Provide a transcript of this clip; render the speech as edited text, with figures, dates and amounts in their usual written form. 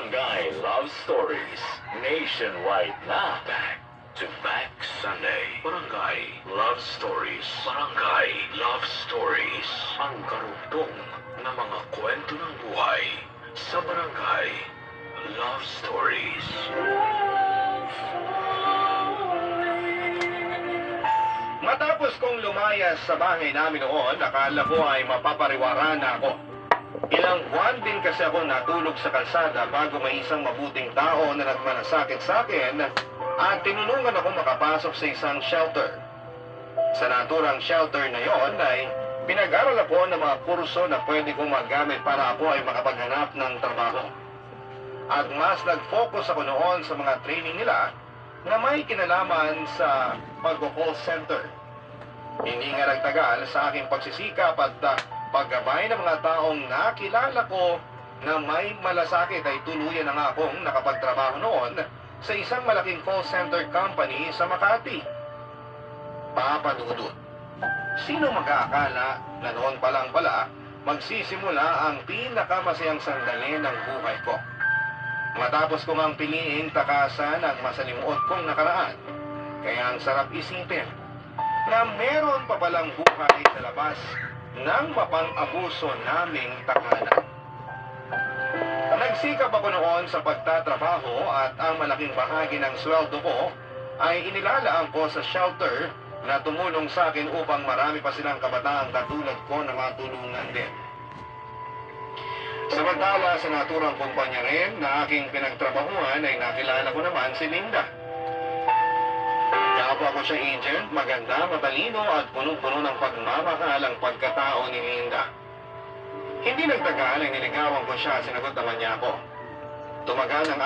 Barangay Love Stories. Nationwide na. Back to Back Sunday. Barangay Love Stories. Barangay Love Stories. Ang karugtong na mga kwento ng buhay sa Barangay Love Stories. Matapos kong lumayas sa bahay namin noon, akala ko ay mapapariwara na ako. Ilang buwan din kasi ako natulog sa kalsada bago may isang mabuting tao na nagmanasakit sa akin at tinulungan ako makapasok sa isang shelter. Sa naturang shelter na yon ay pinag-aral ako ng mga kurso na pwede kong magamit para ako ay makapaghanap ng trabaho. At mas nag-focus ako noon sa mga training nila na may kinalaman sa pag-call center. Hindi nga nagtagal sa aking pagsisikap at paggabay ng mga taong nakilala ko na may malasakit ay tuluyan na nga akong nakapagtrabaho noon sa isang malaking call center company sa Makati. Papa Dudut, sino mag-aakala na noon pa lang pala magsisimula ang pinakamasayang sandali ng buhay ko? Matapos ko ngang piliing takasan ang masalimuot kong nakaraan, kaya ang sarap isipin na meron pa palang buhay sa labas ng mapang-abuso naming takanan. Nagsikap ako noon sa pagtatrabaho at ang malaking bahagi ng sweldo ko ay inilalaan ko sa shelter na tumulong sa akin upang marami pa silang kabataang katulad ko na matulungan din. Samantala sa naturang kumpanya rin na aking pinagtrabahuan ay nakilala ko naman si Linda. Kapwa ko siya agent, maganda, matalino at punong-puno ng pagmamahal ang pagkatao ni Linda. Hindi nagtagal ay niligawan ko siya, sinagot naman niya ako. Tumagal ng